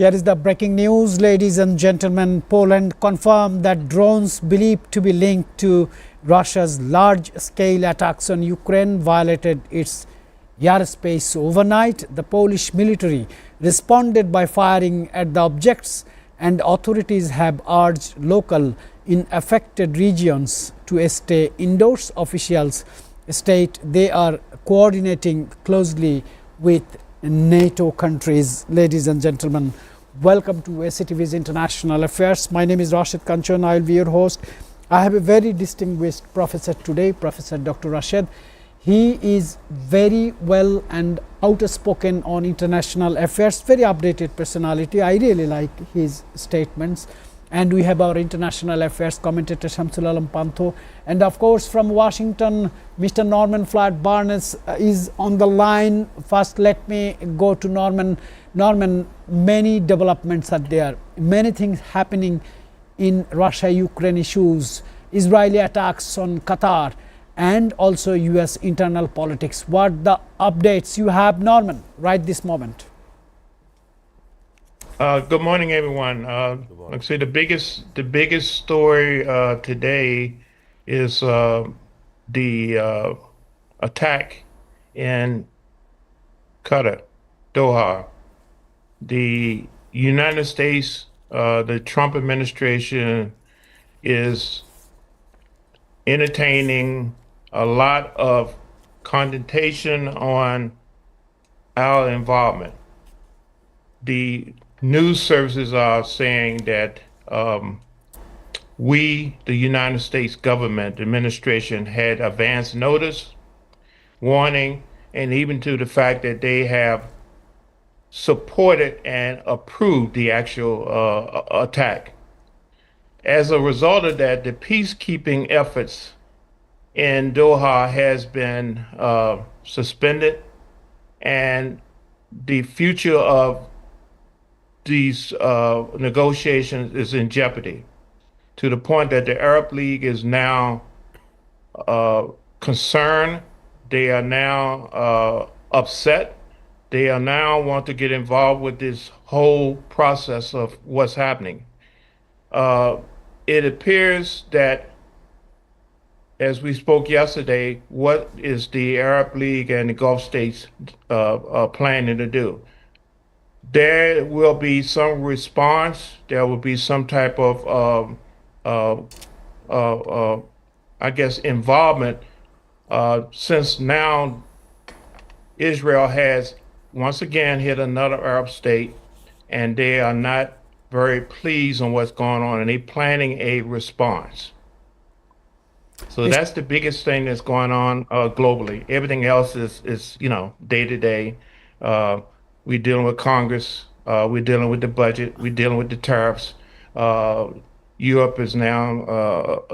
Here is the breaking news, ladies and gentlemen. Poland confirmed that drones believed to be linked to Russia's large-scale attacks on Ukraine violated its airspace overnight. The Polish military responded by firing at the objects, and authorities have urged local in affected regions to stay indoors. Officials state they are coordinating closely with NATO countries. Ladies and gentlemen, welcome to SCTV's International Affairs. My name is Rashid Kanchon. I will be your host. I have a very distinguished professor today, Professor Dr. Rashid. He is very well and outspoken on international affairs, very updated personality. I really like his statements. And we have our international affairs commentator Shamsul Alam Pantho, and of course from Washington Mr. Norman Flatt Barnes is on the line. First let me go to Norman. Norman, many developments are there, many things happening in Russia-Ukraine issues, Israeli attacks on Qatar, and also US internal politics. What the updates you have, Norman, right this moment? Good morning, everyone. Like I say, the biggest story today is the attack in Qatar, Doha. The United States, the Trump administration, is entertaining a lot of condemnation on our involvement. The news services are saying that we, the United States government administration, had advance notice, warning, and even to the fact that they have supported and approved the actual attack. As a result of that, the peacekeeping efforts in Doha has been suspended, and the future of these negotiations is in jeopardy, to the point that the Arab League is now concerned. They are now upset. They are now want to get involved with this whole process of what's happening. It appears that, as we spoke yesterday, what is the Arab League and the Gulf states planning to do? There will be some response. There will be some type of, I guess, involvement, since now Israel has once again hit another Arab state, and they are not very pleased on what's going on, and they're planning a response. So that's the biggest thing that's going on globally. Everything else is day to day. We're dealing with Congress. We're dealing with the budget. We're dealing with the tariffs. Europe is now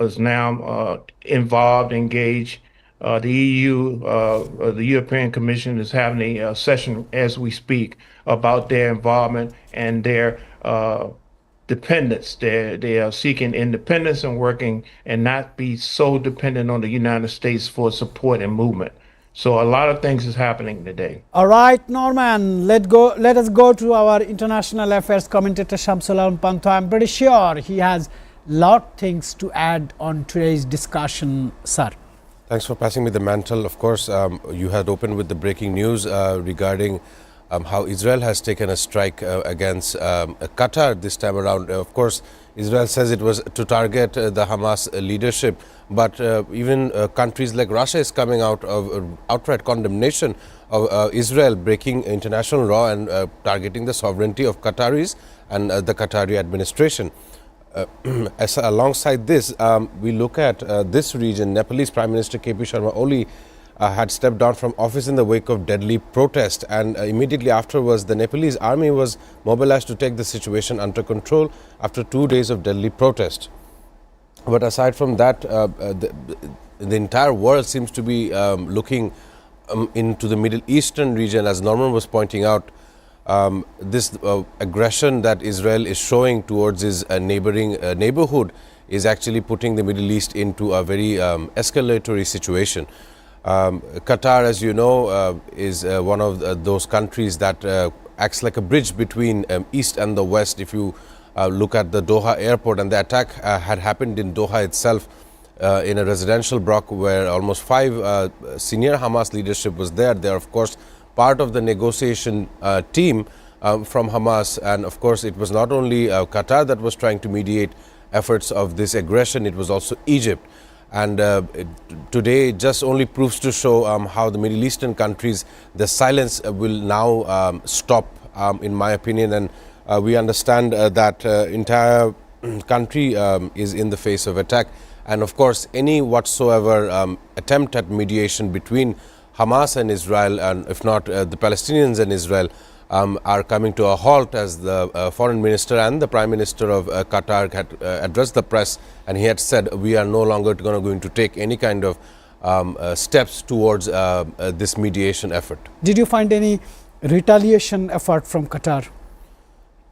involved, engaged. The EU, the European Commission, is having a session as we speak about their involvement and their dependence. They are seeking independence and working and not be so dependent on the United States for support and movement. So a lot of things is happening today. All right, Norman, let us go to our international affairs commentator Shamsul Alam Pantho. I'm pretty sure he has lot of things to add on today's discussion, sir. Thanks for passing me the mantle. Of course, you had opened with the breaking news regarding how Israel has taken a strike against Qatar this time around. Of course, Israel says it was to target the Hamas leadership, but even countries like Russia is coming out of outright condemnation of Israel breaking international law and targeting the sovereignty of Qataris and the Qatari administration. Alongside this, we look at this region. Nepalese Prime Minister KP Sharma Oli had stepped down from office in the wake of deadly protest, and immediately afterwards the Nepalese army was mobilized to take the situation under control after 2 days of deadly protest. But aside from that, the entire world seems to be looking into the Middle Eastern region, as Norman was pointing out. This aggression that Israel is showing towards its neighboring neighborhood is actually putting the Middle East into a very escalatory situation. Qatar, as you know, is one of those countries that acts like a bridge between East and the West. If you look at the Doha airport, and the attack had happened in Doha itself in a residential block where almost 5 senior Hamas leadership was there. They are, of course, part of the negotiation team from Hamas, and of course it was not only Qatar that was trying to mediate efforts of this aggression, it was also Egypt. And today just only proves to show how the Middle Eastern countries, the silence will now stop, in my opinion, and we understand that entire country is in the face of attack, and of course any whatsoever attempt at mediation between Hamas and Israel, and if not the Palestinians and Israel, are coming to a halt, as the foreign minister and the prime minister of Qatar had addressed the press, and he had said we are no longer going to take any kind of steps towards this mediation effort. Did you find any retaliation effort from Qatar?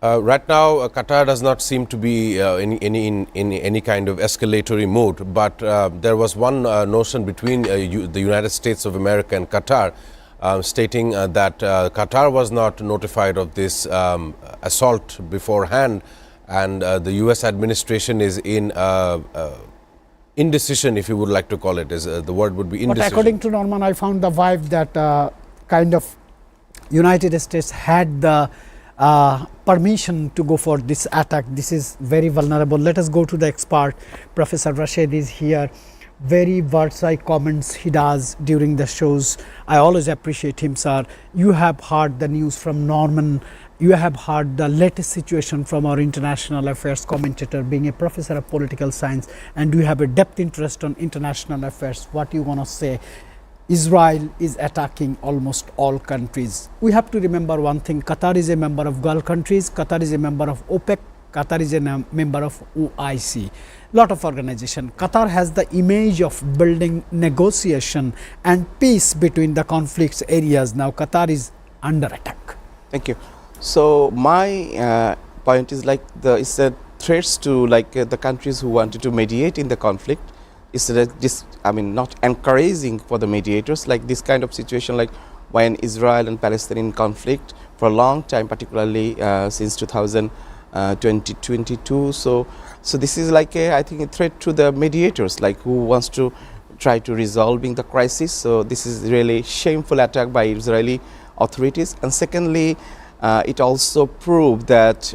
Right now, Qatar does not seem to be in any kind of escalatory mood, but there was one notion between the United States of America and Qatar, stating that Qatar was not notified of this assault beforehand, and the U.S. administration is in indecision, if you would like to call it, as the word would be indecision. But according to Norman, I found the vibe that kind of United States had the permission to go for this attack. This is very vulnerable. Let us go to the expert. Professor Rashid is here. Very bird's-eye comments he does during the shows. I always appreciate him, sir. You have heard the news from Norman. You have heard the latest situation from our international affairs commentator, being a professor of political science, and you have a depth interest on international affairs. What you want to say? Israel is attacking almost all countries. We have to remember one thing: Qatar is a member of Gulf countries, Qatar is a member of OPEC, Qatar is a member of OIC, lot of organization. Qatar has the image of building negotiation and peace between the conflicts areas. Now Qatar is under attack. Thank you. So my point is like it's a threats to the countries who wanted to mediate in the conflict. Instead of this, I mean, not encouraging for the mediators, like this kind of situation, like when Israel and Palestinian conflict for a long time, particularly since 2022. So this is like I think a threat to the mediators, like who wants to try to resolving the crisis. So this is really shameful attack by Israeli authorities. And secondly, it also proved that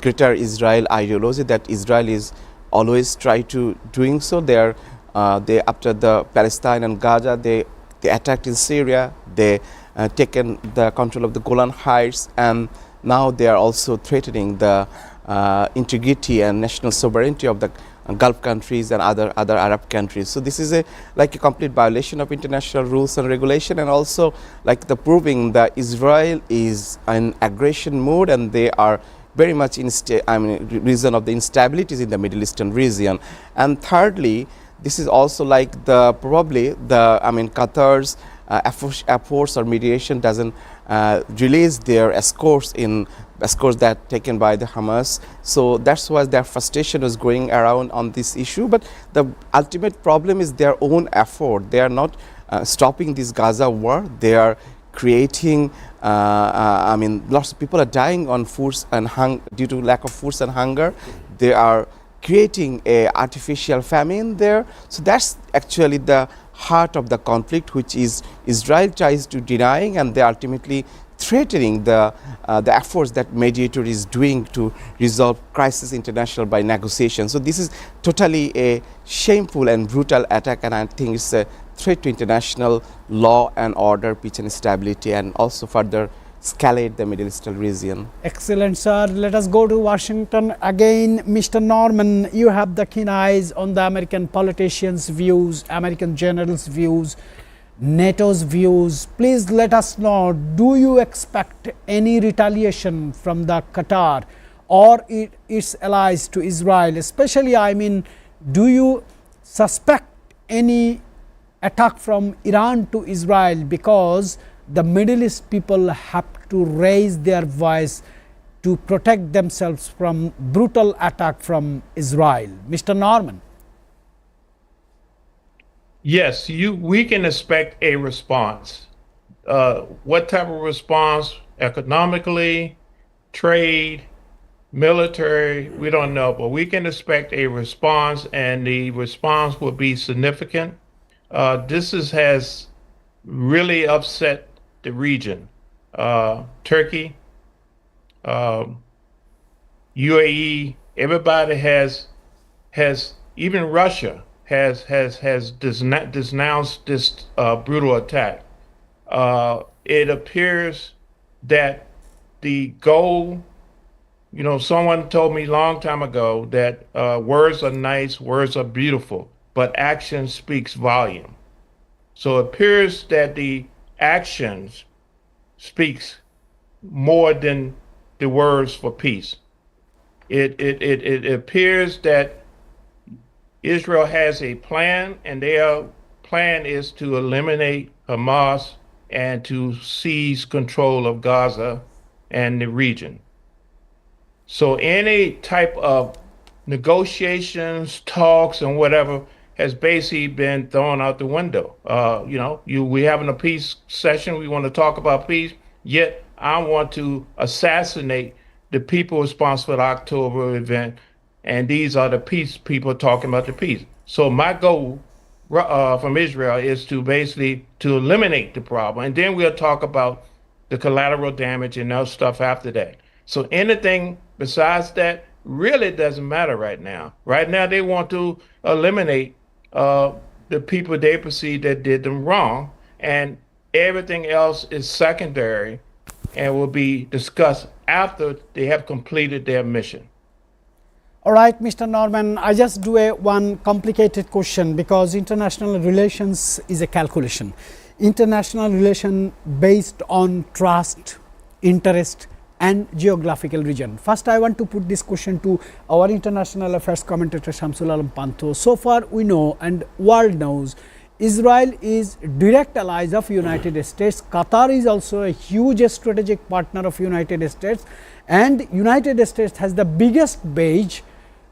greater Israel ideology, that Israel is always try to doing so. They after the Palestine and Gaza, they attacked in Syria. They taken the control of the Golan Heights, and now they are also threatening the integrity and national sovereignty of the Gulf countries and other Arab countries. So this is a complete violation of international rules and regulation, and also like the proving that Israel is in aggression mode, and they are very much reason of the instabilities in the Middle Eastern region. And thirdly, this is also like Qatar's efforts or mediation doesn't release their escorts that taken by the Hamas. So that's why their frustration is going around on this issue. But the ultimate problem is their own effort. They are not stopping this Gaza war. They are creating lots of people are dying on foods and due to lack of foods and hunger. They are creating a artificial famine there. So that's actually the heart of the conflict, which is Israel tries to denying, and they ultimately threatening the efforts that mediator is doing to resolve crisis international by negotiation. So this is totally a shameful and brutal attack, and I think it's a threat to international law and order, peace and stability, and also further escalate the Middle Eastern region. Excellent, sir. Let us go to Washington again. Mr. Norman, you have the keen eyes on the American politicians' views, American generals' views, NATO's views. Please let us know, do you expect any retaliation from the Qatar or its allies to Israel? Especially, do you suspect any attack from Iran to Israel, because the Middle East people have to raise their voice to protect themselves from brutal attack from Israel? Mr. Norman. Yes, we can expect a response. What type of response economically, trade, military, we don't know, but we can expect a response, and the response will be significant. Has really upset the region. Turkey, UAE, everybody has even Russia has denounced this brutal attack. It appears that the goal, someone told me a long time ago that words are nice, words are beautiful, but action speaks volume. So it appears that the actions speaks more than the words for peace. It appears that Israel has a plan, and their plan is to eliminate Hamas and to seize control of Gaza and the region. So any type of negotiations, talks, and whatever has basically been thrown out the window. We having a peace session. We want to talk about peace. Yet I want to assassinate the people responsible for the October event, and these are the peace people talking about the peace. So my goal from Israel is to basically to eliminate the problem, and then we'll talk about the collateral damage and other stuff after that. So anything besides that really doesn't matter right now. Right now, they want to eliminate the people they perceive that did them wrong, and everything else is secondary and will be discussed after they have completed their mission. All right, Mr. Norman, I just do one complicated question, because international relations is a calculation. International relation based on trust, interest, and geographical region. First, I want to put this question to our international affairs commentator Shamsul Alam Panto. So far, we know and world knows Israel is direct allies of United States. Qatar is also a huge strategic partner of United States, and United States has the biggest base,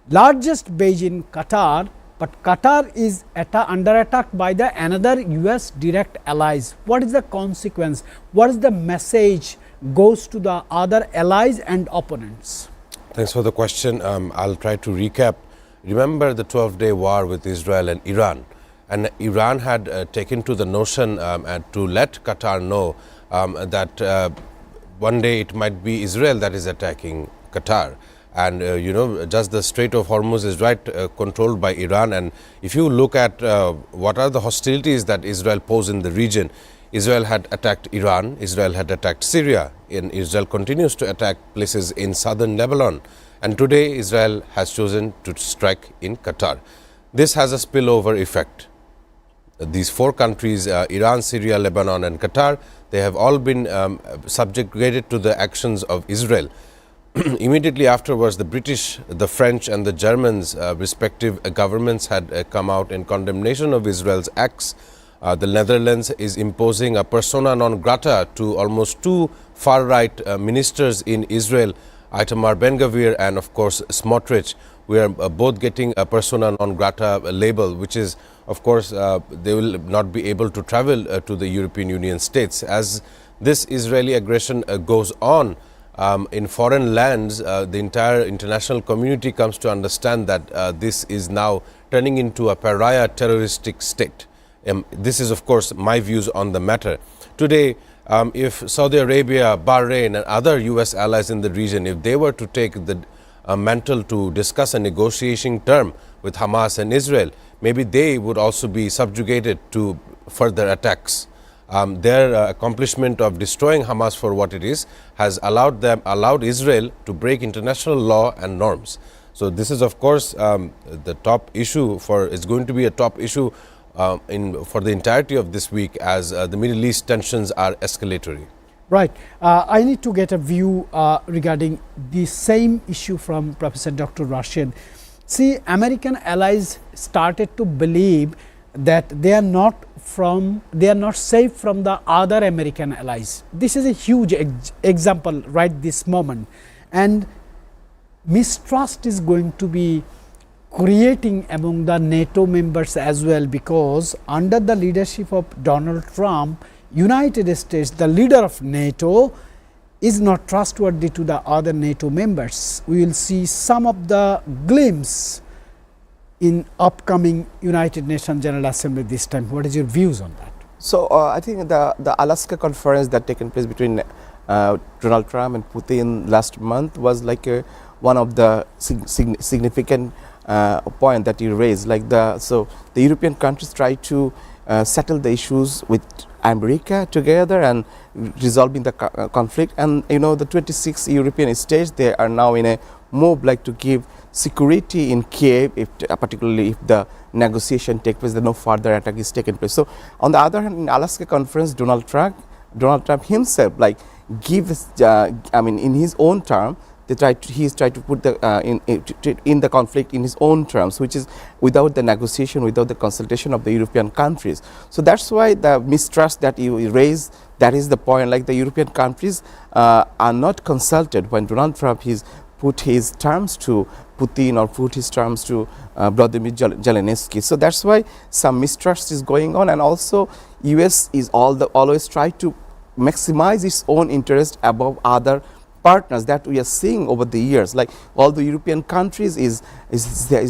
largest base in Qatar. But Qatar is under attack by the another US direct allies. What is the consequence? What is the message goes to the other allies and opponents? Thanks for the question. I'll try to recap. Remember the 12-day war with Israel and Iran. And Iran had taken to the notion to let Qatar know that one day it might be Israel that is attacking Qatar. And just the Strait of Hormuz is controlled by Iran. And if you look at what are the hostilities that Israel pose in the region, Israel had attacked Iran, Israel had attacked Syria, and Israel continues to attack places in southern Lebanon. And today Israel has chosen to strike in Qatar. This has a spillover effect. These four countries, Iran, Syria, Lebanon and Qatar, they have all been subjugated to the actions of Israel. Immediately afterwards, the British, the French and the Germans, respective governments had come out in condemnation of Israel's acts. The Netherlands is imposing a persona non grata to almost two far-right ministers in Israel, Itamar Ben-Gvir and of course Smotrich. We are both getting a persona non grata label, which is of course they will not be able to travel to the European Union states. As this Israeli aggression goes on in foreign lands, the entire international community comes to understand that this is now turning into a pariah terroristic state. This is of course my views on the matter. Today, if Saudi Arabia, Bahrain and other US allies in the region, if they were to take the mantle to discuss a negotiation term with Hamas and Israel, maybe they would also be subjugated to further attacks. Their accomplishment of destroying Hamas for what it is has allowed Israel to break international law and norms. So this is of course the top issue it's going to be a top issue for the entirety of this week, as the Middle East tensions are escalatory. Right. I need to get a view regarding the same issue from Professor Dr. Rashid. See, American allies started to believe that they are not safe from the other American allies. This is a huge example right this moment, and mistrust is going to be creating among the NATO members as well, because under the leadership of Donald Trump, United States, the leader of NATO, is not trustworthy to the other NATO members. We will see some of the glimpse in upcoming United Nations General Assembly this time. What is your views on that? So I think the Alaska conference that taken place between Donald Trump and Putin last month was like one of the significant point that you raised. Like the European countries try to settle the issues with America together and resolving the conflict. And you know, the 26 European states, they are now in a move like to give security in Kiev, if particularly if the negotiation take place, that no further attack is taken place. So on the other hand, in Alaska conference, Donald Trump himself like gives, I mean, in his own term, he's tried to put the in the conflict in his own terms, which is without the negotiation, without the consultation of the European countries. So that's why the mistrust that you raise, that is the point. Like the European countries are not consulted when Donald Trump put his terms to Putin or put his terms to Vladimir Zelensky. So that's why some mistrust is going on, and also US is always try to maximize its own interest above other partners that we are seeing over the years. Like all the European countries is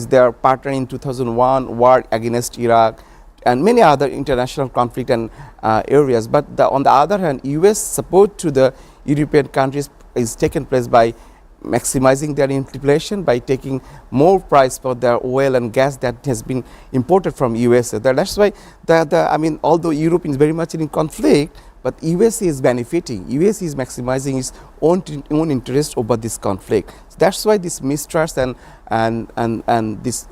their partner in 2001 war against Iraq and many other international conflict and areas. But on the other hand, US support to the European countries is taken place by maximizing their inflation, by taking more price for their oil and gas that has been imported from USA. That's why I mean, although Europe is very much in conflict, but USA is benefiting. USA is maximizing its own interest over this conflict. So that's why this mistrust and this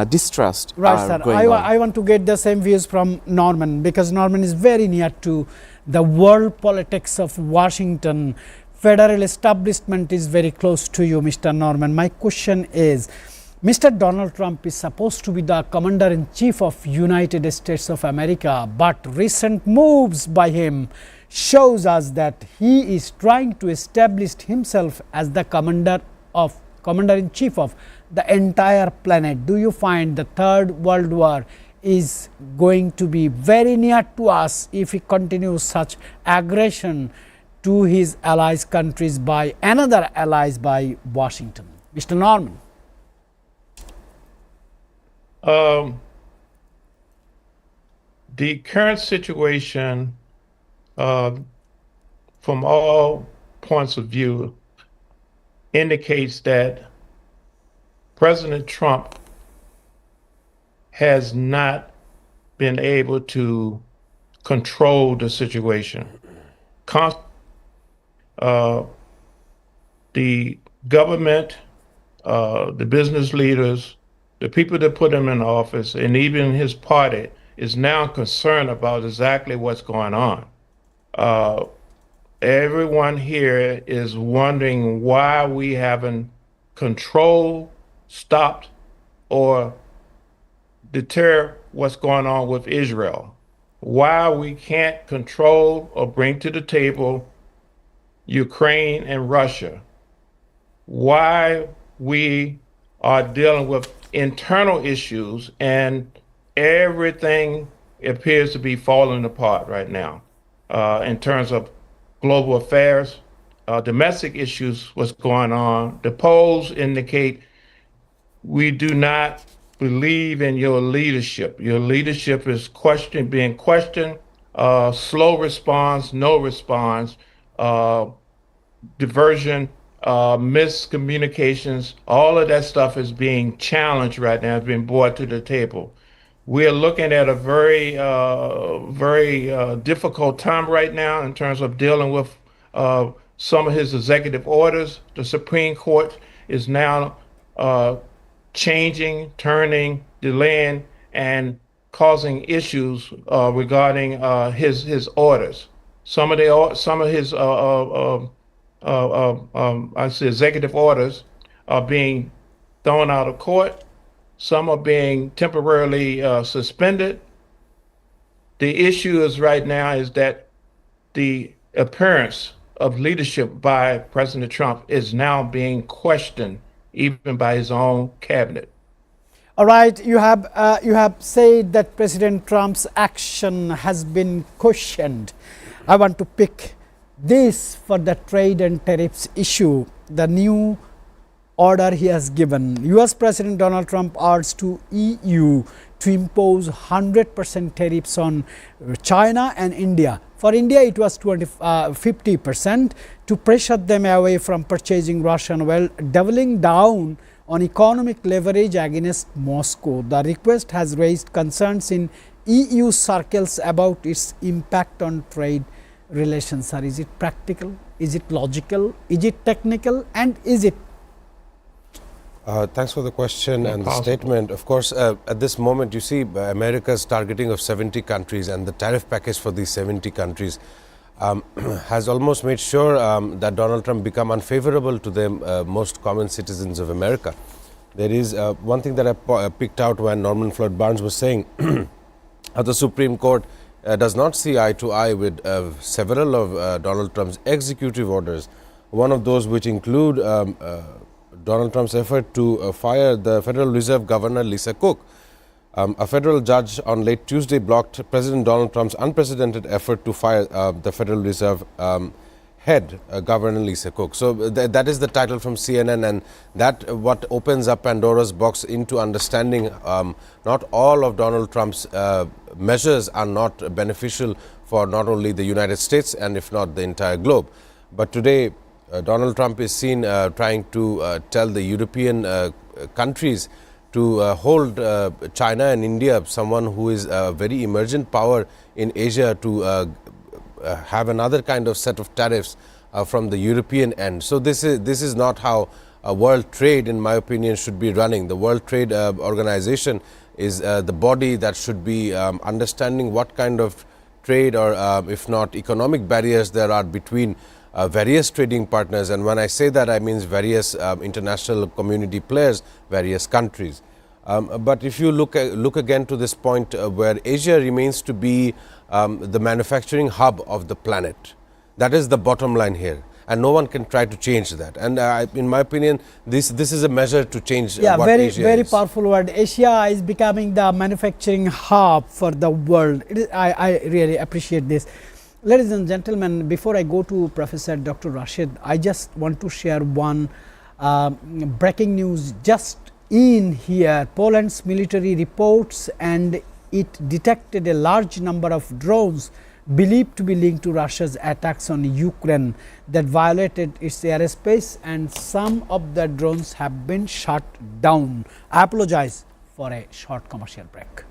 distrust right, are sir. going on. I want to get the same views from Norman, because Norman is very near to the world politics of Washington. Federal establishment is very close to you, Mr. Norman. My question is, Mr. Donald Trump is supposed to be the Commander-in-Chief of United States of America, but recent moves by him shows us that he is trying to establish himself as the Commander-in-Chief of the entire planet. Do you find the Third World War is going to be very near to us if he continues such aggression to his allies countries by another allies by Washington? Mr. Norman. The current situation, from all points of view, indicates that President Trump has not been able to control the situation. The government, the business leaders, the people that put him in office, and even his party is now concerned about exactly what's going on. Everyone here is wondering why we haven't controlled, stopped, or deter what's going on with Israel. Why we can't control or bring to the table Ukraine and Russia. Why we are dealing with internal issues and everything appears to be falling apart right now in terms of global affairs, domestic issues, what's going on. The polls indicate we do not believe in your leadership. Your leadership is being questioned, slow response, no response, diversion, miscommunications, all of that stuff is being challenged right now, it's being brought to the table. We're looking at a very difficult time right now in terms of dealing with some of his executive orders. The Supreme Court is now changing, turning, delaying, and causing issues regarding his orders. Some of his I say executive orders are being thrown out of court. Some are being temporarily suspended. The issue is right now is that the appearance of leadership by President Trump is now being questioned even by his own cabinet. All right, you have said that President Trump's action has been questioned. I want to pick this for the trade and tariffs issue, the new order he has given. US President Donald Trump urged to EU to impose 100% tariffs on China and India. For India, it was 50% to pressure them away from purchasing Russian oil, doubling down on economic leverage against Moscow. The request has raised concerns in EU circles about its impact on trade relations. Sir, is it practical? Is it logical? Is it technical? And is it? Thanks for the question and the statement. Of course, at this moment, you see America's targeting of 70 countries and the tariff package for these 70 countries has almost made sure that Donald Trump become unfavorable to the most common citizens of America. There is one thing that I picked out when Norman Floyd Barnes was saying the Supreme Court does not see eye to eye with several of Donald Trump's executive orders. One of those which include Donald Trump's effort to fire the Federal Reserve Governor Lisa Cook. A federal judge on late Tuesday blocked President Donald Trump's unprecedented effort to fire the Federal Reserve head, Governor Lisa Cook. So that is the title from CNN, and that what opens up Pandora's box into understanding not all of Donald Trump's measures are not beneficial for not only the United States and if not the entire globe. But today, Donald Trump is seen trying to tell the European countries to hold China and India, someone who is a very emergent power in Asia, to have another kind of set of tariffs from the European end. So this is not how world trade, in my opinion, should be running. The World Trade Organization is the body that should be understanding what kind of trade or if not economic barriers there are between various trading partners, and when I say that, I mean various international community players, various countries. But if you look again to this point where Asia remains to be the manufacturing hub of the planet, that is the bottom line here, and no one can try to change that. And in my opinion, this is a measure to change what Asia very is. powerful word. Asia is becoming the manufacturing hub for the world. I really appreciate this. Ladies and gentlemen, before I go to Professor Dr. Rashid, I just want to share one breaking news just in here. Poland's military reports and it detected a large number of drones believed to be linked to Russia's attacks on Ukraine that violated its airspace, and some of the drones have been shut down. I apologize for a short commercial break.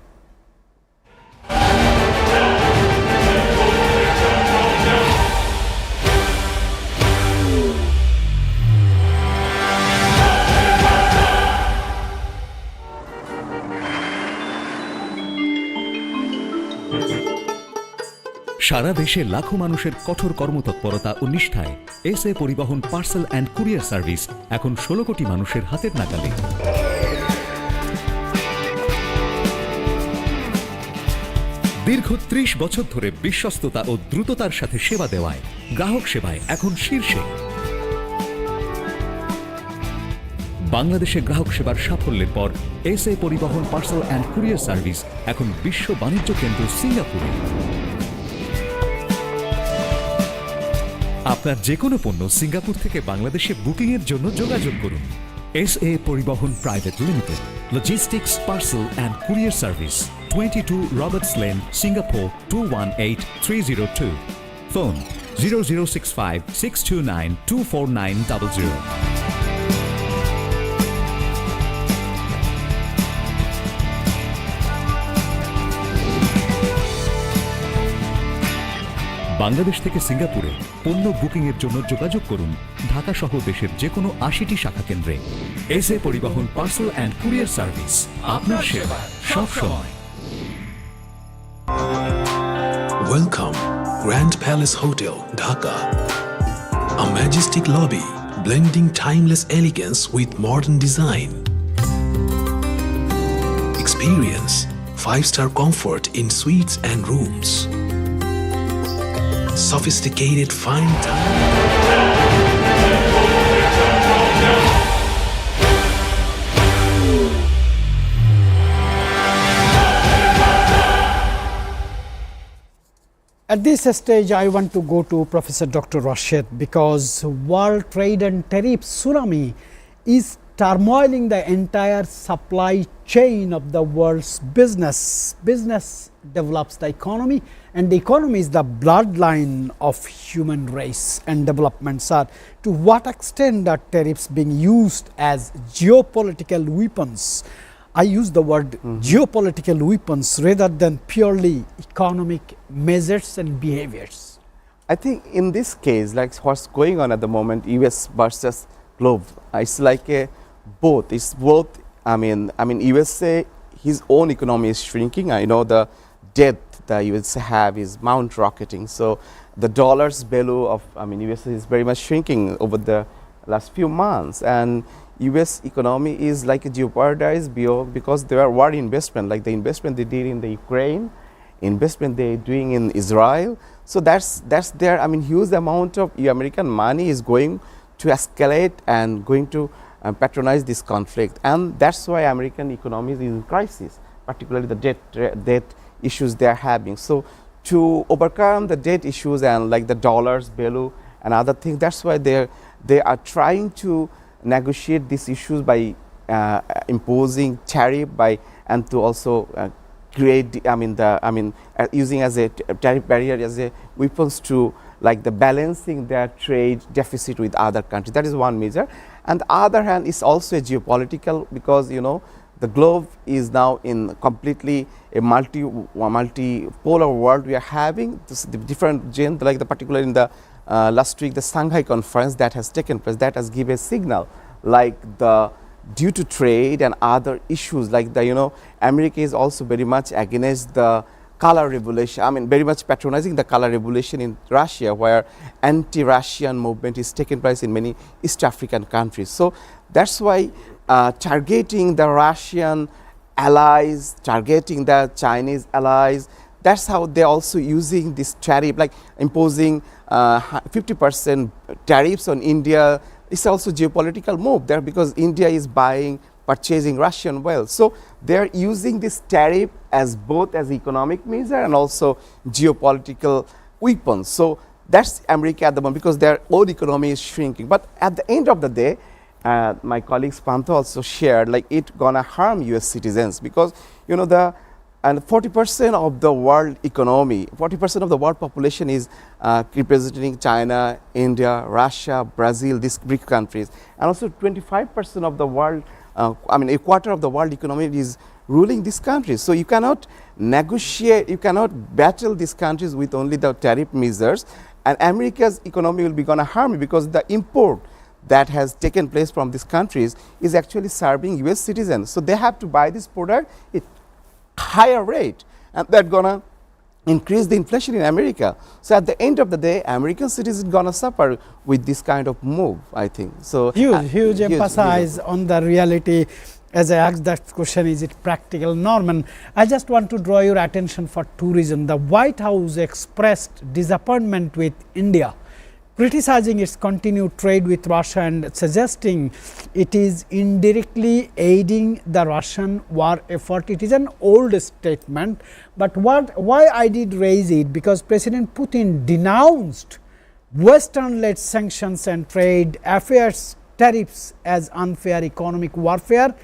সারা দেশে লাখো মানুষের কঠোর কর্মতৎপরতা ও নিষ্ঠায় SA পরিবহন parcel and courier service এখন 16 কোটি মানুষের হাতের নাগালে। দীর্ঘ 30 বছর ধরে বিশ্বস্ততা ও দ্রুততার সাথে সেবা দেওয়ায় গ্রাহক সেবায় এখন শীর্ষে। বাংলাদেশে গ্রাহক সেবার সাফল্যের পর এসএ পরিবহন পার্সেল অ্যান্ড কুরিয়ার সার্ভিস এখন বিশ্ব বাণিজ্য কেন্দ্র সিঙ্গাপুরে। আপনার যে কোনো পণ্য সিঙ্গাপুর থেকে বাংলাদেশে বুকিং এর জন্য যোগাযোগ করুন। এসএ পরিবহন private limited, logistics parcel and courier service, 22 Roberts lane, Singapore 218302। Phone 0065 629 24900। Bangladesh থেকে সিঙ্গাপুরে পণ্য বুকিং এর জন্য যোগাযোগ করুন ঢাকা সহ দেশের যে কোনো 80টি শাখা কেন্দ্রে। এসএ পরিবহন পার্সেল অ্যান্ড কুরিয়ার সার্ভিস, আপনার সেবা সব সময়। Welcome, Grand Palace Hotel, Dhaka. A majestic lobby blending timeless elegance with modern design. Experience 5-star comfort in suites and rooms. Sophisticated fine dining. At this stage, I want to go to Professor Dr. Rashid, because world trade and tariff tsunami is turmoiling the entire supply chain of the world's business. Business develops the economy, and the economy is the bloodline of human race and development. Sir, to what extent are tariffs being used as geopolitical weapons? I use the word geopolitical weapons rather than purely economic measures and behaviors. I think in this case, like what's going on at the moment, US versus globe, it's like a both. It's both. I mean, USA, his own economy is shrinking. I know the debt the USA have is mount rocketing. So the dollar's value of, USA is very much shrinking over the last few months, and US economy is like jeopardized because there are war investment, like the investment they did in the Ukraine, investment they're doing in Israel. So that's there. Huge amount of American money is going to escalate and going to patronize this conflict, and that's why American economy is in crisis, particularly the debt issues they are having. So to overcome the debt issues and like the dollar's value and other things, that's why they are trying to negotiate these issues by imposing tariff and to also create using as a tariff barrier as a weapons to like the balancing their trade deficit with other countries. That is one measure. And the other hand is also a geopolitical, because the globe is now in completely a multipolar world. We are having the different gen, like particularly in the last week, the Shanghai conference that has taken place, that has given a signal, like due to trade and other issues, like America is also very much against the color revolution. Very much patronizing the color revolution in Russia, where anti-Russian movement is taking place in many East African countries. So that's why targeting the Russian allies, targeting the Chinese allies, that's how they're also using this tariff, like imposing 50% tariffs on India. It's also geopolitical move there, because India is purchasing Russian oil. So they're using this tariff as both as economic measure and also geopolitical weapons. So that's America at the moment, because their own economy is shrinking. But at the end of the day, my colleague Spanto also shared, like it gonna harm US citizens, because 40% of the world economy, 40% of the world population is representing China, India, Russia, Brazil, these BRIC countries, and also 25% of the world, a quarter of the world economy is ruling these countries. So you cannot negotiate, you cannot battle these countries with only the tariff measures, and America's economy will be gonna harm, because the import that has taken place from these countries is actually serving US citizens. So they have to buy this product at higher rate, and that's gonna increase the inflation in America. So at the end of the day, American citizens gonna suffer with this kind of move, I think. So huge emphasis on the reality. As I asked that question, is it practical? Norman, I just want to draw your attention for two reasons. The White House expressed disappointment with India, criticizing its continued trade with Russia and suggesting it is indirectly aiding the Russian war effort. It is an old statement, but why I did raise it, because President Putin denounced Western-led sanctions and trade affairs tariffs as unfair economic warfare,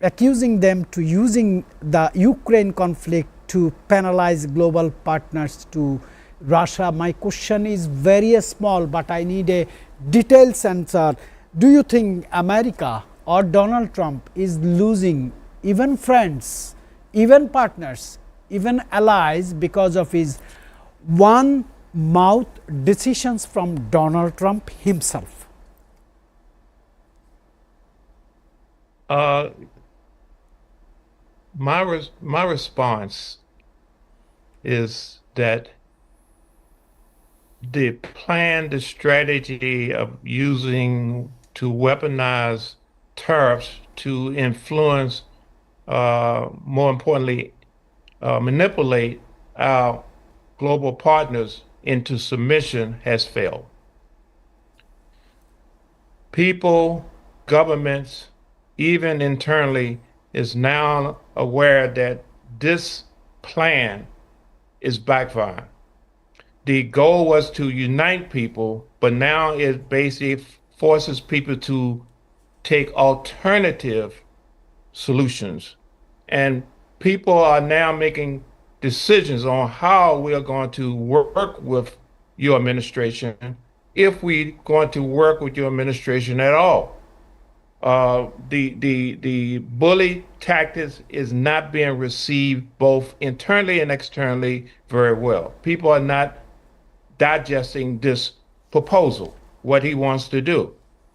accusing them to using the Ukraine conflict to penalize global partners to Russia. My question is very small, but I need a detailed answer. Do you think America or Donald Trump is losing even friends, even partners, even allies because of his one-mouth decisions from Donald Trump himself? My response is that the plan, the strategy of using to weaponize tariffs to influence, more importantly, manipulate our global partners into submission has failed. People, governments, even internally, is now aware that this plan is backfiring. the goal was to unite people, but now it basically forces people to take alternative solutions. And people are now making decisions on how we are going to work with your administration, if we're going to work with your administration at all. The bully tactics is not being received both internally and externally very well. People are not digesting this proposal, what he wants to do.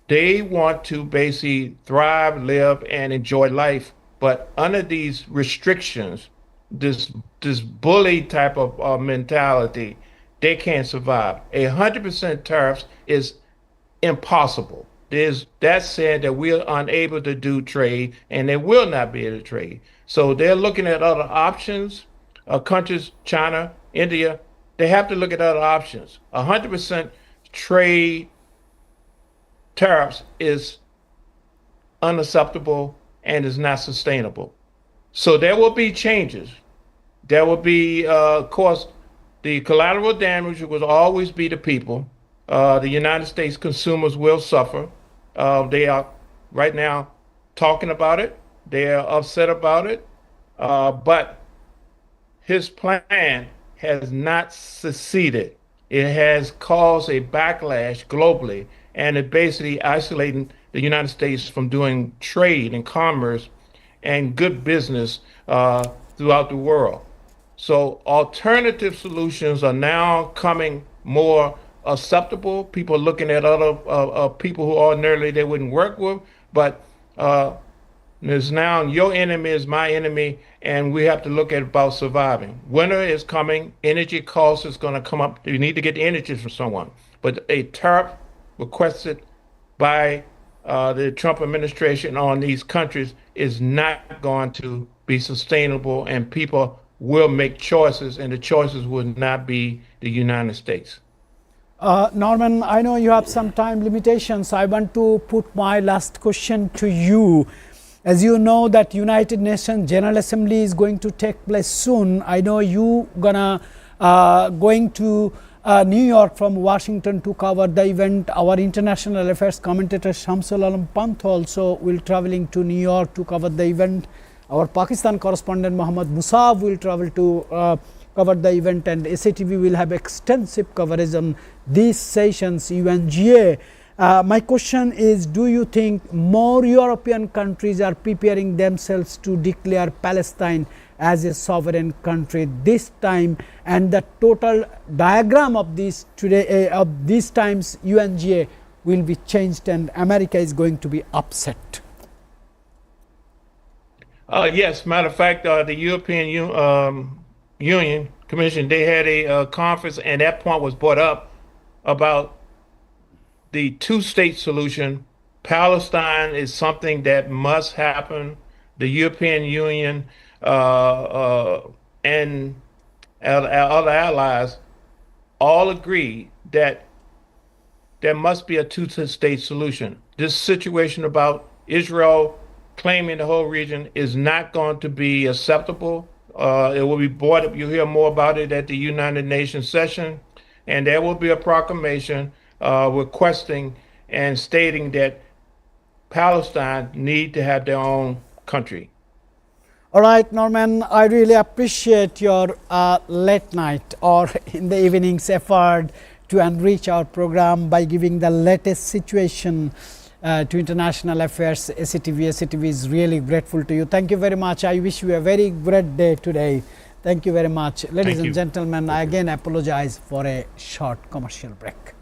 They want to basically thrive, live, and enjoy life, but under these restrictions, this bully type of mentality, they can't survive. 100% tariffs is impossible. That said that we're unable to do trade, and they will not be able to trade. So they're looking at other options. Countries, China, India, they have to look at other options. 100% trade tariffs is unacceptable and is not sustainable. So there will be changes. There will be, of course, the collateral damage will always be the people. The United States consumers will suffer. They are right now talking about it. They are upset about it. But his plan has not succeeded. It has caused a backlash globally, and it basically isolating the United States from doing trade and commerce and good business throughout the world. So alternative solutions are now coming more acceptable. People are looking at other people who ordinarily they wouldn't work with, but there's now your enemy is my enemy, and we have to look at about surviving. Winter is coming. Energy costs is going to come up. You need to get the energy from someone. But a tariff requested by the Trump administration on these countries is not going to be sustainable, and people will make choices, and the choices will not be the United States. Norman, I know you have some time limitations. I want to put my last question to you. As you know that United Nations General Assembly is going to take place soon. I know you going to New York from Washington to cover the event. Our international affairs commentator Shamsul Alam Pant also will traveling to New York to cover the event. Our Pakistan correspondent Muhammad Musab will travel to cover the event, and SATV will have extensive coverage on these sessions, UNGA. My question is, do you think more European countries are preparing themselves to declare Palestine as a sovereign country this time, and the total diagram of this today of these times UNGA will be changed and America is going to be upset? Yes, matter of fact, the European Union Commission, they had a conference, and that point was brought up about the two-state solution. Palestine is something that must happen. The European Union and other allies all agree that there must be a two-state solution. This situation about Israel claiming the whole region is not going to be acceptable. It will be brought up. You'll hear more about it at the United Nations session, and there will be a proclamation requesting and stating that Palestine need to have their own country. All right, Norman, I really appreciate your late night or in the evenings effort to enrich our program by giving the latest situation to international affairs. SATV is really grateful to you. Thank you very much. I wish you a very great day today. Thank you very much. Ladies and gentlemen, I again apologize for a short commercial break.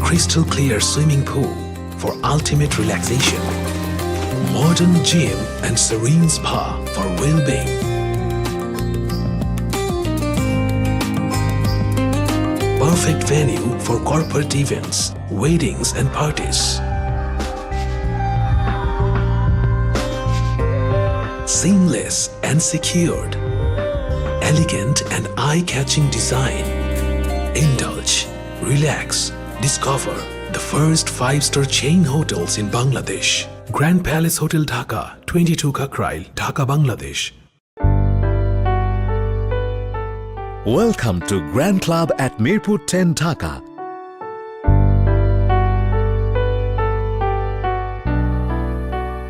Crystal clear swimming pool for ultimate relaxation. Modern gym and serene spa for well-being. Perfect venue for corporate events, weddings and parties. Seamless and secured. Elegant and eye-catching design. Indulge relax, discover the first 5-star chain hotels in Bangladesh. Grand Palace Hotel Dhaka, 22 Kakrail, Dhaka, Bangladesh. Welcome to Grand Club at Mirpur 10 Dhaka.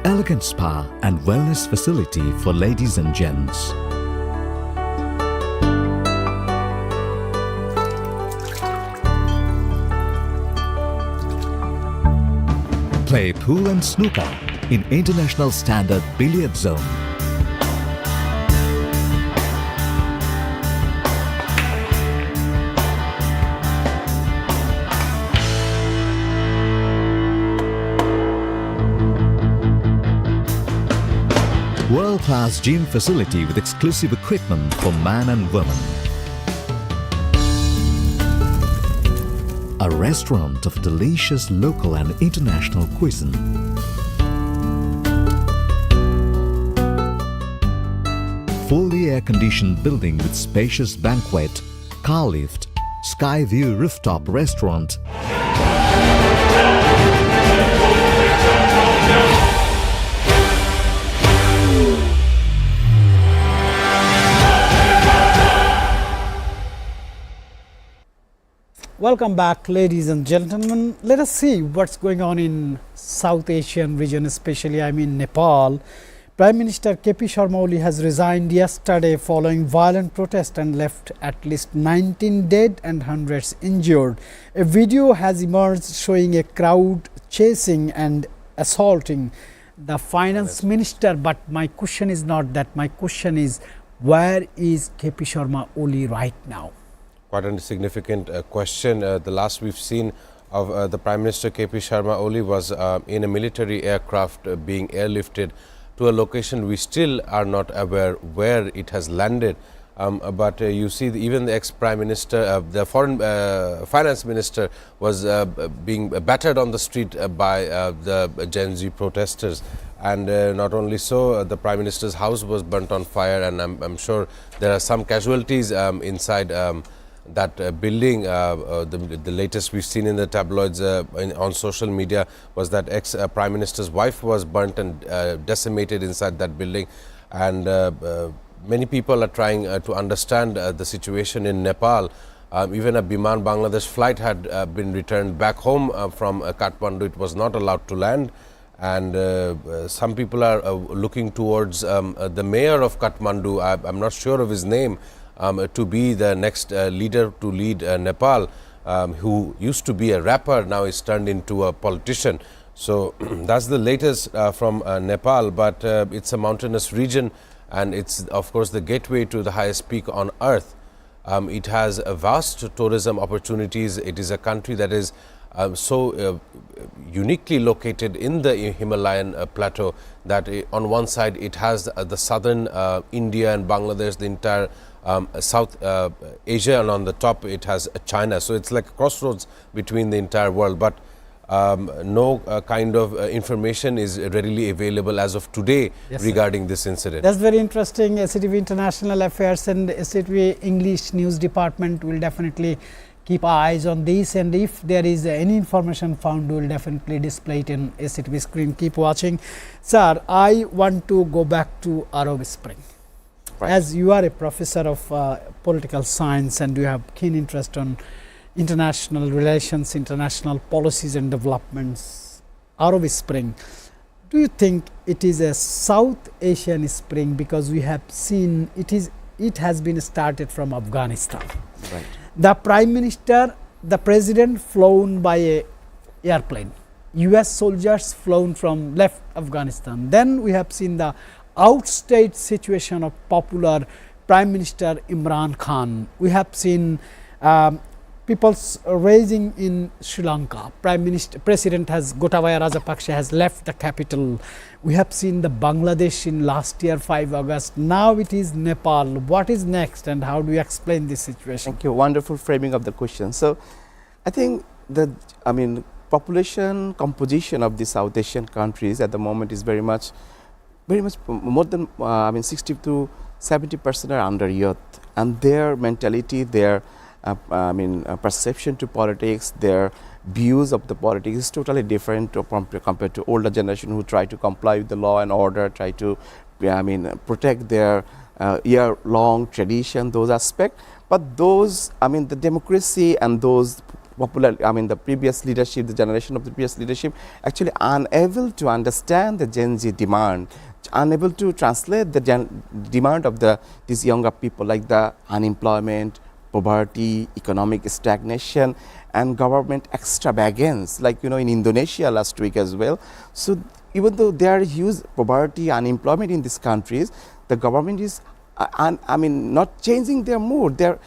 Elegant spa and wellness facility for ladies and gents. Play pool and snooker in international standard billiard zone. World-class gym facility with exclusive equipment for man and woman. A restaurant of delicious local and international cuisine. Fully air-conditioned building with spacious banquet, car lift, sky view rooftop restaurant. Welcome back, ladies and gentlemen. Let us see what's going on in South Asian region, especially Nepal. Prime Minister KP Sharma Oli has resigned yesterday following violent protest and left at least 19 dead and hundreds injured. A video has emerged showing a crowd chasing and assaulting the finance minister, but my question is not that. My question is, where is KP Sharma Oli right now? Quite a significant question. The last we've seen of the Prime Minister KP Sharma Oli was in a military aircraft being airlifted to a location we still are not aware where it has landed. But you see even the ex-Prime Minister, the foreign finance minister was being battered on the street by the Gen Z protesters. And not only so, the Prime Minister's house was burnt on fire, and I'm sure there are some casualties inside that building. The latest we've seen in the tabloids on social media was that ex-Prime Minister's wife was burnt and decimated inside that building. And many people are trying to understand the situation in Nepal. Even a Biman Bangladesh flight had been returned back home from Kathmandu. It was not allowed to land. And some people are looking towards the mayor of Kathmandu, I'm not sure of his name, to be the next leader to lead Nepal, who used to be a rapper, now is turned into a politician. So that's the latest from Nepal, but it's a mountainous region, and it's of course the gateway to the highest peak on earth. It has vast tourism opportunities. It is a country that is so uniquely located in the Himalayan plateau that on one side it has the southern India and Bangladesh, the entire South Asia, and on the top it has China. So it's like a crossroads between the entire world, but no kind of information is readily available as of today regarding this incident. That's very interesting. SCTV International Affairs and SCTV English News Department will definitely keep eyes on this, and if there is any information found, we will definitely display it in SCTV screen. Keep watching. Sir, I want to go back to Arab Spring. Right. As you are a professor of political science and you have keen interest on international relations, international policies and developments, Arab Spring, do you think it is a South Asian spring? Because we have seen it has been started from Afghanistan. Right. The Prime Minister, the President flown by a airplane. US soldiers flown from left Afghanistan. Then we have seen the outstate situation of popular Prime Minister Imran Khan. We have seen people's raising in Sri Lanka. President Gotabaya Rajapaksa has left the capital. We have seen the Bangladesh in last year 5 August. Now it is Nepal. What is next, and how do you explain this situation? Thank you. Wonderful framing of the question. So I think the population composition of the South Asian countries at the moment is very much more than 60 to 70% are under youth, and their mentality, their perception to politics, their views of the politics is totally different compared to older generation who try to comply with the law and order, try to protect their year-long tradition, those aspects. But those, the democracy and those popular, the previous leadership, the generation of the previous leadership, actually unable to understand the Gen Z demand, unable to translate the demand of these younger people, like the unemployment, poverty, economic stagnation, and government extravagance, like in Indonesia last week as well. So even though there are huge poverty, unemployment in these countries, the government is not changing their mood. They're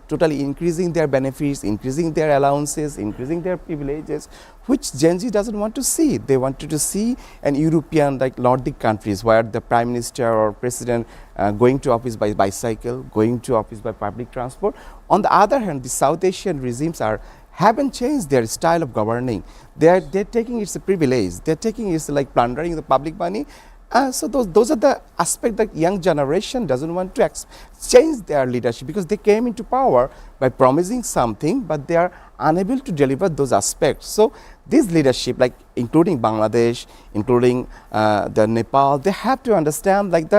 totally increasing their benefits, increasing their allowances, increasing their privileges, which Gen Z doesn't want to see. They wanted to see an European, like Nordic countries, where the prime minister or president going to office by bicycle, going to office by public transport. On the other hand, the South Asian regimes haven't changed their style of governing. They're taking it's a privilege. They're taking it's like plundering the public money. So those are the aspects that young generation doesn't want to change their leadership, because they came into power by promising something, but they are unable to deliver those aspects. So this leadership, like including Bangladesh, including the Nepal, they have to understand like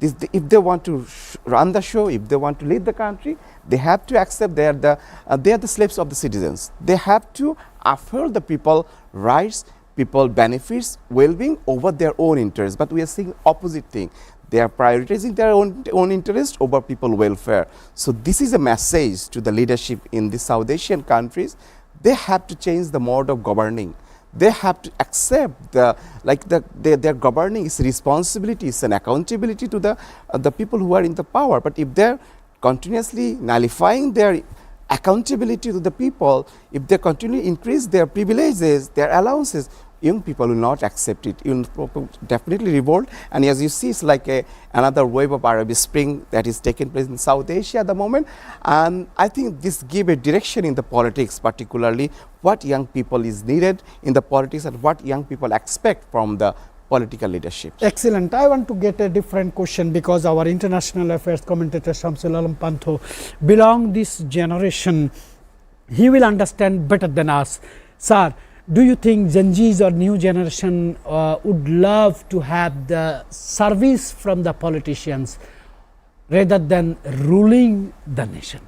if they want to run the show, if they want to lead the country, they have to accept they are the slaves of the citizens. They have to uphold the people rights, people benefits, well-being over their own interests. But we are seeing opposite thing. They are prioritizing their own interest over people welfare. So this is a message to the leadership in the South Asian countries. They have to change the mode of governing. They have to accept their governing is responsibilities and accountability to the people who are in the power. But if they're continuously nullifying their accountability to the people, if they continue to increase their privileges, their allowances, young people will not accept it. You will definitely revolt. And as you see, it's like another wave of Arab Spring that is taking place in South Asia at the moment. And I think this gives a direction in the politics, particularly what young people is needed in the politics and what young people expect from the political leadership. Excellent. I want to get a different question, because our international affairs commentator Shamsul Alam Pantho belong this generation. He will understand better than us. Sir, do you think Gen Zs or new generation would love to have the service from the politicians rather than ruling the nation?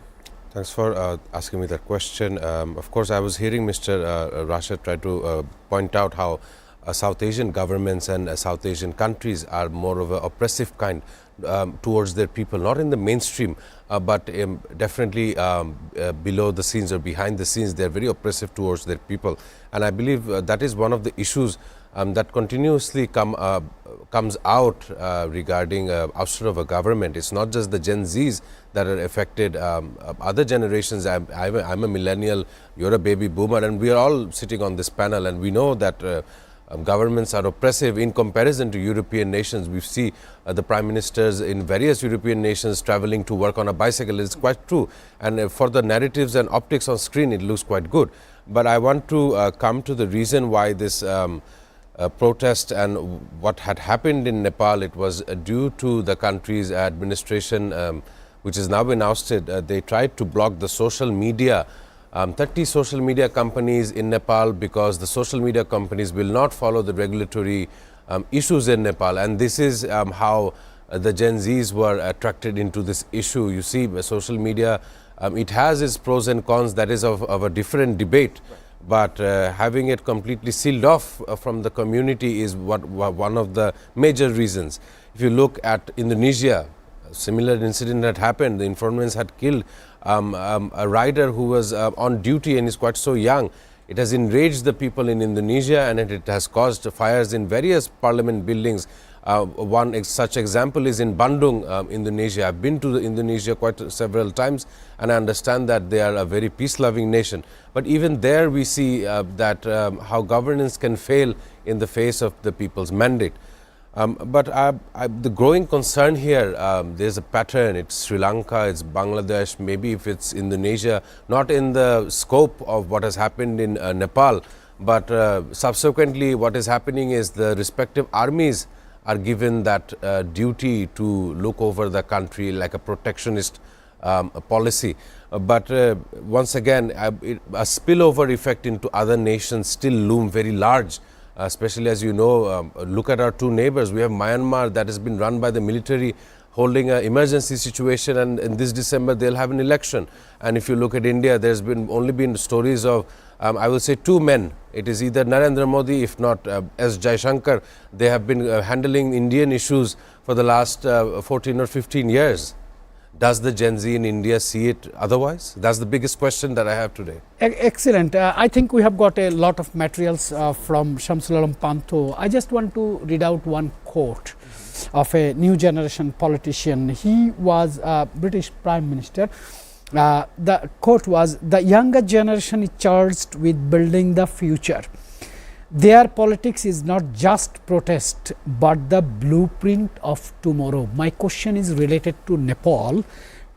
Thanks for asking me that question. Of course, I was hearing Mr. Rashid try to point out how South Asian governments and South Asian countries are more of an oppressive kind towards their people, not in the mainstream, but definitely below the scenes or behind the scenes. They are very oppressive towards their people. And I believe that is one of the issues that continuously comes out regarding ouster of a government. It's not just the Gen Zs that are affected, other generations. I'm a millennial, you're a baby boomer, and we are all sitting on this panel, and we know that governments are oppressive in comparison to European nations. We see the prime ministers in various European nations traveling to work on a bicycle. It's quite true. And for the narratives and optics on screen, it looks quite good. But I want to come to the reason why this protest and what had happened in Nepal. It was due to the country's administration, which has now been ousted. They tried to block the social media 30 social media companies in Nepal, because the social media companies will not follow the regulatory issues in Nepal. And this is how the Gen Zs were attracted into this issue. You see, social media, it has its pros and cons. That is of a different debate. But having it completely sealed off from the community is one of the major reasons. If you look at Indonesia, a similar incident had happened. The informants had killed a rider who was on duty and is quite so young. It has enraged the people in Indonesia, and it has caused fires in various parliament buildings. One such example is in Bandung, Indonesia. I've been to Indonesia quite several times, and I understand that they are a very peace-loving nation. But even there we see that how governance can fail in the face of the people's mandate. But the growing concern here, there's a pattern. It's Sri Lanka, it's Bangladesh, maybe if it's Indonesia, not in the scope of what has happened in Nepal, but subsequently what is happening is the respective armies are given that duty to look over the country like a protectionist policy. But once again, a spillover effect into other nations still loom very large. Especially as you know, look at our two neighbors. We have Myanmar that has been run by the military, holding an emergency situation, and in this December they'll have an election. And if you look at India, there's been only been stories of I will say two men. It is either Narendra Modi, if not S. Jaishankar. They have been handling Indian issues for the last 14 or 15 years. Does the Gen Z in India see it otherwise? That's the biggest question that I have today. Excellent. I think we have got a lot of materials from Shamsul Alam Panto. I just want to read out one quote of a new generation politician. He was a British Prime Minister. The quote was, "The younger generation is charged with building the future. Their politics is not just protest, but the blueprint of tomorrow." My question is related to Nepal.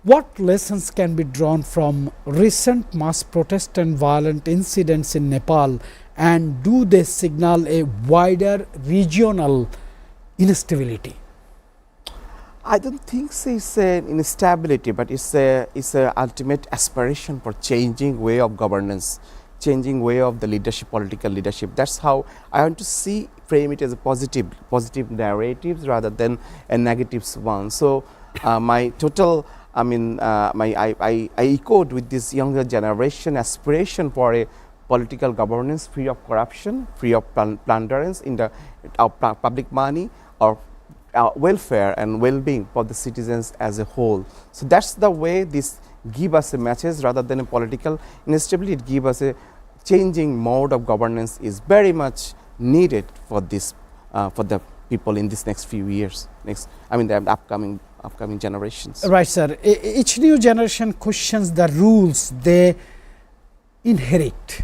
What lessons can be drawn from recent mass protest and violent incidents in Nepal, and do they signal a wider regional instability? I don't think so it's an instability, but it's a ultimate aspiration for changing way of governance, changing way of the leadership, political leadership. That's how I want to frame it as a positive narratives rather than a negative one. So my total, I echoed with this younger generation aspiration for a political governance free of corruption, free of plunderance in the public money, or welfare and well-being for the citizens as a whole. So that's the way this give us a message rather than a political instability. It give us a changing mode of governance is very much needed for this for the people in this next few years. The upcoming generations. Right, sir. Each new generation questions the rules they inherit,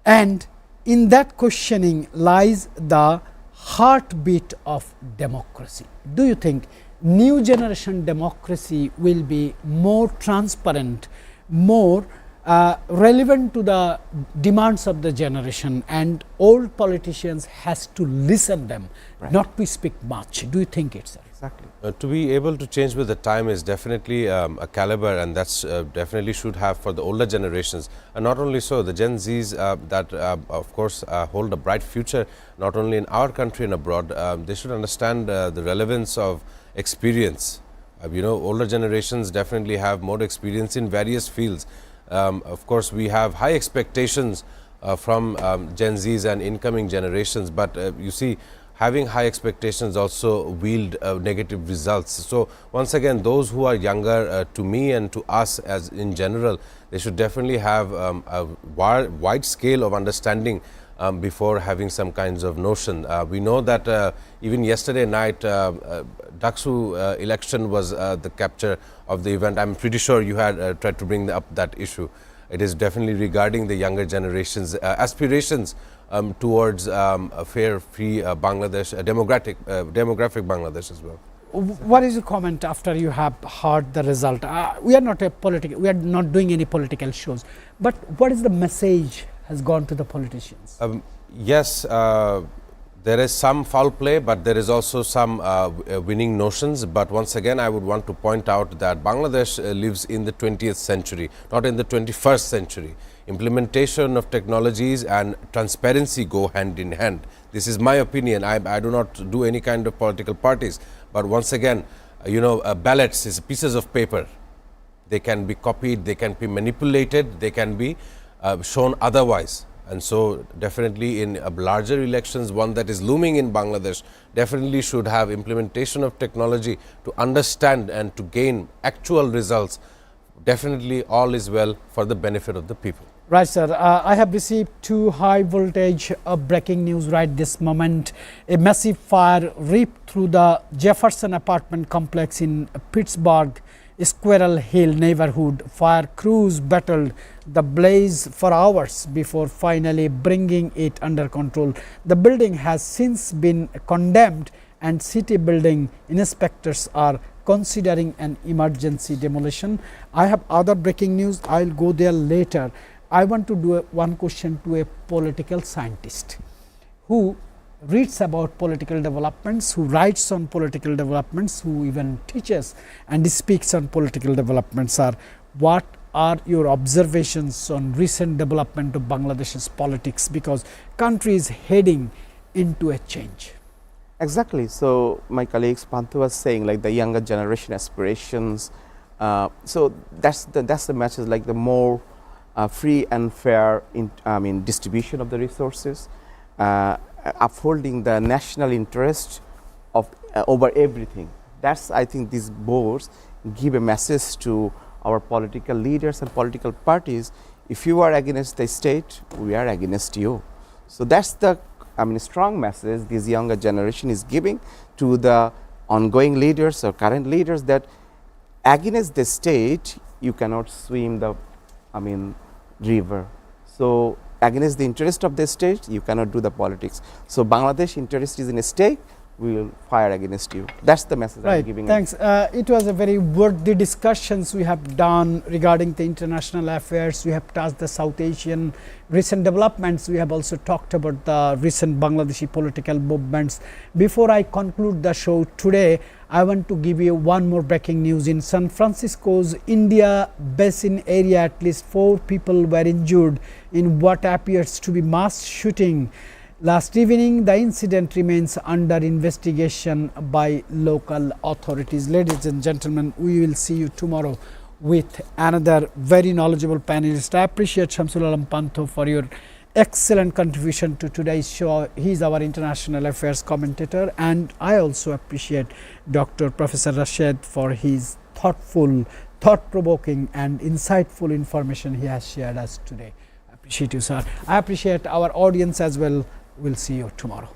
and in that questioning lies the heartbeat of democracy. Do you think new generation democracy will be more transparent, more relevant to the demands of the generation, and old politicians has to listen them, right, not to speak much? Do you think it's exactly? To be able to change with the time is definitely a caliber, and that's definitely should have for the older generations. And not only so, the Gen Zs that of course hold a bright future, not only in our country and abroad, they should understand the relevance of experience. Older generations definitely have more experience in various fields. Of course, we have high expectations from Gen Zs and incoming generations, but you see, having high expectations also wield negative results. So once again, those who are younger, to me and to us as in general, they should definitely have a wide scale of understanding before having some kinds of notion. We know that even yesterday night, Daksu election was the capture of the event. I'm pretty sure you had tried to bring up that issue. It is definitely regarding the younger generation's aspirations towards a fair, free Bangladesh, demographic Bangladesh as well. What is your comment after you have heard the result? We are not doing any political shows, but what is the message has gone to the politicians? Yes, there is some foul play, but there is also some winning notions. But once again, I would want to point out that Bangladesh lives in the 20th century, not in the 21st century. Implementation of technologies and transparency go hand in hand. This is my opinion. I do not do any kind of political parties. But once again, ballots is pieces of paper. They can be copied, they can be manipulated, they can be shown otherwise. And so definitely in larger elections, one that is looming in Bangladesh, definitely should have implementation of technology to understand and to gain actual results. Definitely all is well for the benefit of the people. Right, sir. I have received two high voltage breaking news right this moment. A massive fire ripped through the Jefferson apartment complex in Pittsburgh Squirrel Hill neighborhood. Fire crews battled the blaze for hours before finally bringing it under control. The building has since been condemned, and city building inspectors are considering an emergency demolition. I have other breaking news. I'll go there later. I want to do one question to a political scientist who reads about political developments, who writes on political developments, who even teaches and speaks on political developments, sir. What are your observations on recent development of Bangladesh's politics, because country is heading into a change? Exactly. So my colleagues Panthu was saying, like the younger generation aspirations. So that's the message, like the more free and fair distribution of the resources, upholding the national interest of over everything. That's, I think, these boards give a message to our political leaders and political parties. If you are against the state, we are against you. So that's the strong message this younger generation is giving to the ongoing leaders or current leaders, that against the state you cannot swim the river. So against the interest of the state you cannot do the politics. So Bangladesh interest is in a stake, we will fire against you. That's the message right. I'm giving. Thanks. It was a very worthy discussions we have done regarding the international affairs. We have touched the South Asian recent developments. We have also talked about the recent Bangladeshi political movements. Before I conclude the show today, I want to give you one more breaking news. In San Francisco's India Basin area, at least 4 people were injured in what appears to be mass shooting last evening. The incident remains under investigation by local authorities. Ladies and gentlemen, we will see you tomorrow with another very knowledgeable panelist. I appreciate Shamsul Alam Pantho for your excellent contribution to today's show. He is our international affairs commentator, and I also appreciate Dr. Professor Rashid for his thoughtful, thought-provoking and insightful information he has shared us today. I appreciate you, sir. I appreciate our audience as well. We'll see you tomorrow.